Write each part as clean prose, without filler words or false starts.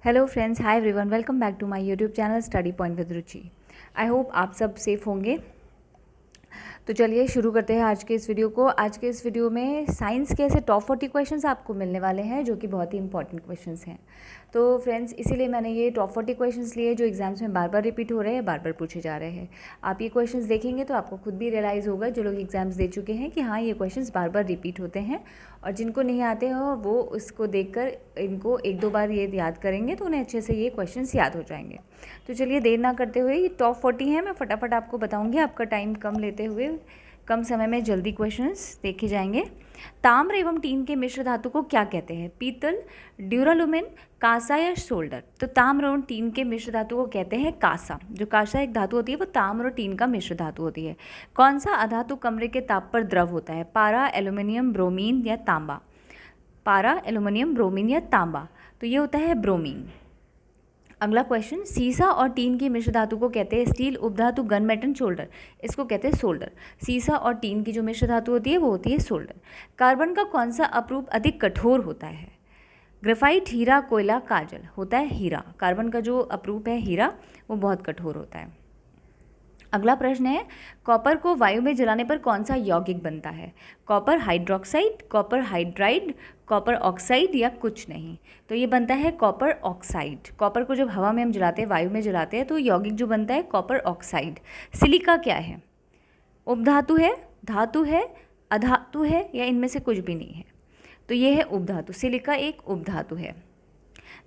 Hello friends, hi everyone, welcome back to my YouTube channel study point with Ruchi. I hope आप सब safe होंगे। तो चलिए शुरू करते हैं आज के इस वीडियो को। आज के इस वीडियो में साइंस के ऐसे टॉप 40 क्वेश्चंस आपको मिलने वाले हैं जो कि बहुत ही इंपॉर्टेंट क्वेश्चंस हैं। तो फ्रेंड्स, इसीलिए मैंने ये टॉप 40 क्वेश्चंस लिए जो एग्जाम्स में बार बार रिपीट हो रहे हैं, बार बार पूछे जा रहे हैं। आप ये क्वेश्चंस देखेंगे तो आपको खुद भी रियलाइज़ होगा, जो लोग एग्जाम्स दे चुके हैं, कि हाँ, ये क्वेश्चंस बार बार रिपीट होते हैं। और जिनको नहीं आते हो वो उसको देखकर इनको एक दो बार ये याद करेंगे तो उन्हें अच्छे से ये क्वेश्चंस याद हो जाएंगे। तो चलिए देर ना करते हुए, ये टॉप 40 हैं, मैं फटाफट आपको बताऊंगी, आपका टाइम कम लेते हुए कम समय में जल्दी क्वेश्चंस देखे जाएंगे। ताम्र एवं टीन के मिश्र धातु को क्या कहते हैं? पीतल, ड्यूरालुमिन, कांसा या सोल्डर? तो ताम्र और टीन के मिश्र धातु को कहते हैं कांसा। जो कांसा एक धातु होती है वो ताम्र और टीन का मिश्र धातु होती है। कौन सा अधातु कमरे के ताप पर द्रव होता है? पारा, एल्यूमिनियम, ब्रोमीन या तांबा? पारा, एल्यूमिनियम, ब्रोमीन या तांबा? तो ये होता है ब्रोमीन। अगला क्वेश्चन, सीसा और टीन की मिश्र धातु को कहते हैं स्टील, उपधातु, गन मेटल, सोल्डर? इसको कहते हैं सोल्डर। सीसा और टीन की जो मिश्र धातु होती है वो होती है सोल्डर। कार्बन का कौन सा अपरूप अधिक कठोर होता है? ग्रेफाइट, हीरा, कोयला, काजल? होता है हीरा। कार्बन का जो अपरूप है हीरा, वो बहुत कठोर होता है। अगला प्रश्न है, कॉपर को वायु में जलाने पर कौन सा यौगिक बनता है? Copper hydroxide, copper hydride, copper oxide या कुछ नहीं? तो ये बनता है कॉपर ऑक्साइड। कॉपर को जब हवा में हम जलाते हैं, वायु में जलाते हैं, तो यौगिक जो बनता है कॉपर ऑक्साइड। सिलिका क्या है? उपधातु है, धातु है, अधातु है या इनमें से कुछ भी नहीं है? तो ये है उपधातु। सिलिका एक उपधातु है।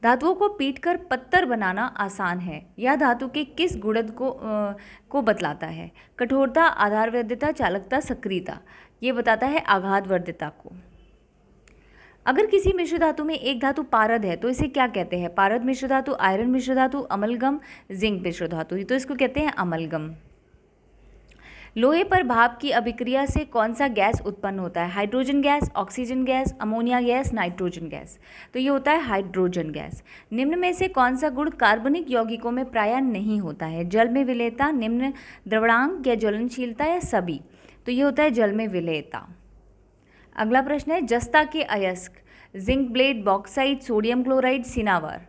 धातुओं को पीटकर पत्थर बनाना आसान है। यह धातु के किस गुणद को बतलाता है? कठोरता, आधारवर्ध्यता, चालकता, सक्रियता? ये बताता है आघातवर्ध्यता को। अगर किसी मिश्र धातु में एक धातु पारद है तो इसे क्या कहते हैं? पारद मिश्र धातु, आयरन मिश्र धातु, अमलगम, जिंक मिश्र धातु? तो इसको कहते हैं अमलगम। लोहे पर भाप की अभिक्रिया से कौन सा गैस उत्पन्न होता है? Hydrogen gas, oxygen gas, ammonia gas, nitrogen gas? तो ये होता है हाइड्रोजन गैस। निम्न में से कौन सा गुण कार्बनिक यौगिकों में प्रायः नहीं होता है? जल में विलेयता, निम्न द्रवणांक या ज्वलनशीलता या सभी? तो ये होता है जल में विलेयता। अगला प्रश्न है, जस्ता के अयस्क? Zinc blende, bauxite, sodium chloride, cinnabar?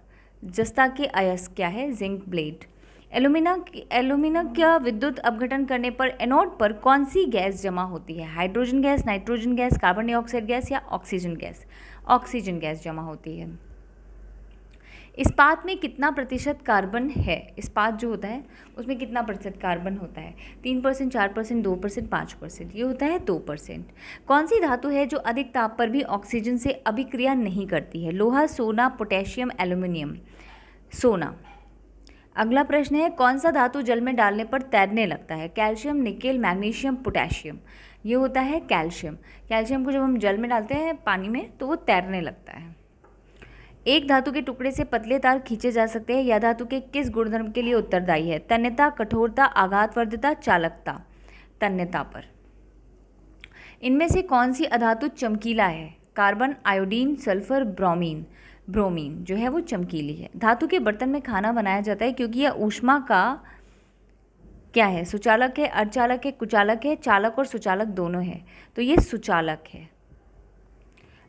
जस्ता के अयस्क क्या है? Zinc blende. एल्यूमिना का विद्युत अपघटन करने पर एनोड पर कौन सी गैस जमा होती है? Hydrogen gas, nitrogen gas, carbon dioxide gas या ऑक्सीजन गैस? ऑक्सीजन गैस जमा होती है। इस्पात में कितना प्रतिशत कार्बन है? इस्पात जो होता है उसमें कितना प्रतिशत कार्बन होता है? 3%, 4%, 2%, 5%? ये होता है 2%। कौन सी धातु है जो अधिक ताप पर भी ऑक्सीजन से अभिक्रिया नहीं करती है? लोहा, सोना, पोटेशियम, एल्यूमिनियम? सोना। अगला प्रश्न है, कौन सा धातु जल में डालने पर तैरने लगता है? Calcium, nickel, magnesium, potassium? ये होता है कैल्शियम। कैल्शियम को जब हम जल में डालते हैं पानी में तो वो तैरने लगता है। एक धातु के टुकड़े से पतले तार खींचे जा सकते हैं। यह धातु के किस गुणधर्म के लिए उत्तरदायी है? तन्यता, कठोरता, आघातवर्ध्यता, चालकता? तन्यता पर। इनमें से कौन सी अधातु चमकीला है? Carbon, iodine, sulphur, bromine? Bromine जो है वो चमकीली है। धातु के बर्तन में खाना बनाया जाता है क्योंकि यह ऊष्मा का क्या है? सुचालक है, अर्धचालक है, कुचालक है? चालक और सुचालक दोनों है, तो ये सुचालक है।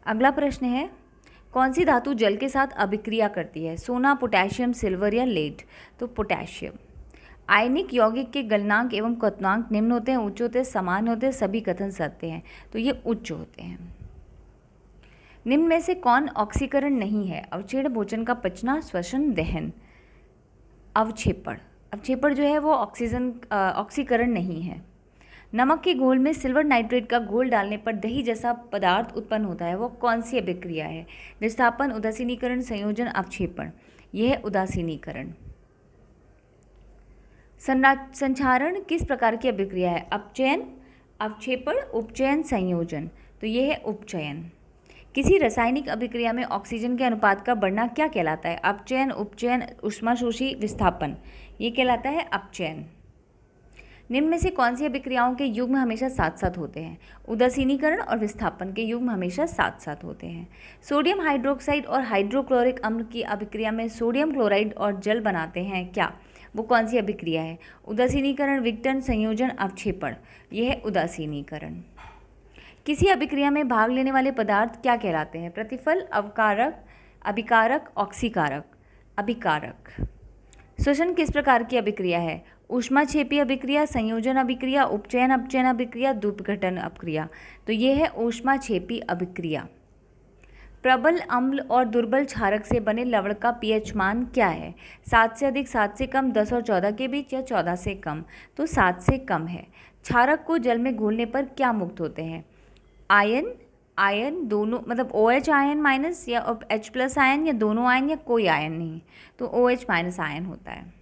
अगला प्रश्न है, कौन सी धातु जल के साथ अभिक्रिया करती है? सोना, पोटेशियम, सिल्वर या लेड? तो पोटेशियम। आयनिक यौगिक के गलनांक एवं क्वथनांक निम्न होते हैं, उच्च होते हैं, समान होते हैं, सभी कथन सत्य हैं? तो ये उच्च होते हैं। निम्न में से कौन ऑक्सीकरण नहीं है? अवक्षेपण, भोजन का पचना, श्वसन, दहन? अवक्षेपण। अवक्षेपण जो है वो ऑक्सीकरण नहीं है। नमक के घोल में सिल्वर नाइट्रेट का घोल डालने पर दही जैसा पदार्थ उत्पन्न होता है, वो कौन सी अभिक्रिया है? विस्थापन, उदासीनीकरण, संयोजन, अवक्षेपण? यह है उदासीनीकरण। संचारण किस प्रकार की अभिक्रिया है? अपचयन, अवक्षेपण, उपचयन, संयोजन? तो यह है उपचयन। किसी रासायनिक अभिक्रिया में ऑक्सीजन के अनुपात का बढ़ना क्या कहलाता है? अपचयन, उपचयन, ऊष्माशोषी, विस्थापन? ये कहलाता है अपचयन। निम्न में से कौन सी अभिक्रियाओं के युग्म हमेशा साथ साथ होते हैं? उदासीनीकरण और विस्थापन के युग्म हमेशा साथ साथ होते हैं। सोडियम हाइड्रोक्साइड और हाइड्रोक्लोरिक अम्ल की अभिक्रिया में सोडियम क्लोराइड और जल बनाते हैं क्या? वो कौन सी अभिक्रिया है? उदासीनीकरण, विघटन, संयोजन, अवक्षेपण? यह है उदासीनीकरण। किसी अभिक्रिया में भाग लेने वाले पदार्थ क्या कहलाते हैं? प्रतिफल, अवकारक, अभिकारक, ऑक्सीकारक? अभिकारक। श्वसन किस प्रकार की अभिक्रिया है? ऊष्माक्षेपी अभिक्रिया, संयोजन अभिक्रिया, उपचयन अपचयन अभिक्रिया, द्विपघटन अभिक्रिया। तो ये है ऊष्माक्षेपी अभिक्रिया। प्रबल अम्ल और दुर्बल क्षारक से बने लवण का पीएच मान क्या है? 7 से अधिक, 7 से कम, 10 और 14 के बीच या 14 से कम? तो 7 से कम है। क्षारक को जल में घोलने पर क्या मुक्त होते हैं? आयन दोनों, मतलब OH आयन माइनस या H+ आयन, या दोनों आयन, या कोई आयन नहीं। तो OH- आयन होता है।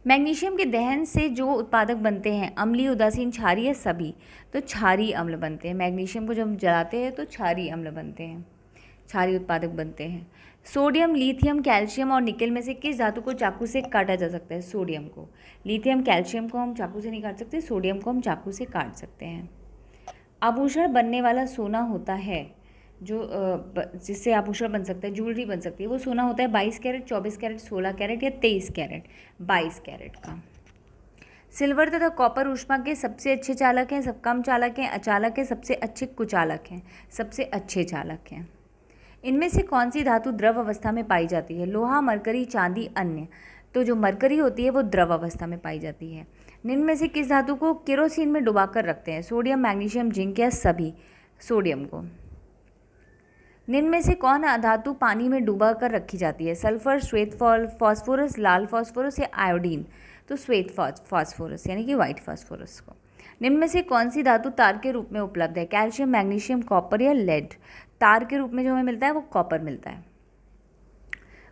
मैग्नीशियम के दहन से जो उत्पादक बनते हैं, अम्लीय, उदासीन, क्षारीय या सभी? तो क्षारीय अम्ल बनते हैं। मैग्नीशियम को जब जलाते हैं तो क्षारीय अम्ल बनते हैं, क्षारीय उत्पादक बनते हैं। सोडियम, लिथियम, कैल्शियम और निकेल में से किस धातु को चाकू से काटा जा सकता है? सोडियम को। लिथियम, कैल्शियम को हम चाकू से नहीं काट सकते, सोडियम को हम चाकू से काट सकते हैं। आभूषण बनने वाला सोना होता है जो जिससे आभूषण बन सकता है, ज्वेलरी बन सकती है, वो सोना होता है 22 कैरेट, 24 कैरेट, 16 कैरेट या 23 कैरेट? 22 कैरेट का। सिल्वर तथा कॉपर ऊष्मा के सबसे अच्छे चालक हैं, सब कम चालक हैं, अचालक हैं, सबसे अच्छे कुचालक हैं? सबसे अच्छे चालक हैं। इनमें से कौन सी धातु द्रव अवस्था में पाई जाती है? लोहा, मरकरी, चांदी, अन्य? तो जो मरकरी होती है वो द्रव अवस्था में पाई जाती है। निम्न में से किस धातु को केरोसिन में डुबाकर रखते हैं? सोडियम, मैग्नीशियम, जिंक या सभी? सोडियम को। निम्न में से कौन धातु पानी में डुबा कर रखी जाती है? सल्फर, श्वेत फास्फोरस, लाल फास्फोरस या आयोडीन? तो श्वेत फास्फोरस यानी कि व्हाइट फास्फोरस को। निम्न में से कौन सी धातु तार के रूप में उपलब्ध है? कैल्शियम, मैग्नीशियम, कॉपर या लेड? तार के रूप में जो हमें मिलता है वो कॉपर मिलता है।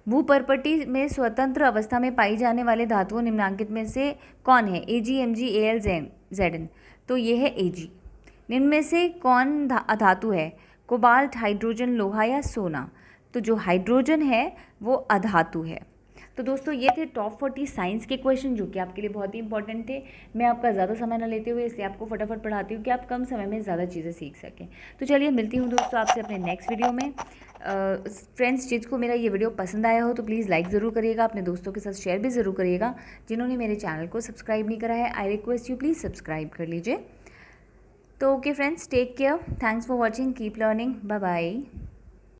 भूपर्पटी में स्वतंत्र अवस्था में पाई जाने वाले धातुओं निम्नांकित में से कौन है? Ag, Mg, Al, Zn? तो ये है Ag। निम्न में से कौन अधातु है? कोबाल्ट, हाइड्रोजन, लोहा या सोना? तो जो हाइड्रोजन है वो अधातु है। तो दोस्तों ये थे टॉप 40 साइंस के क्वेश्चन जो कि आपके लिए बहुत ही इंपॉर्टेंट थे। मैं आपका ज़्यादा समय न लेते हुए इसलिए आपको फटाफट पढ़ाती हूँ कि आप कम समय में ज़्यादा चीज़ें सीख सकें। तो चलिए मिलती हूँ दोस्तों आपसे अपने नेक्स्ट वीडियो में। फ्रेंड्स, जिसको मेरा ये वीडियो पसंद आया हो तो प्लीज़ लाइक ज़रूर करिएगा, अपने दोस्तों के साथ शेयर भी ज़रूर करिएगा। जिन्होंने मेरे चैनल को सब्सक्राइब नहीं करा है, I request you please subscribe कर लीजिए। तो okay friends, take care, thanks for watching, keep learning, bye bye.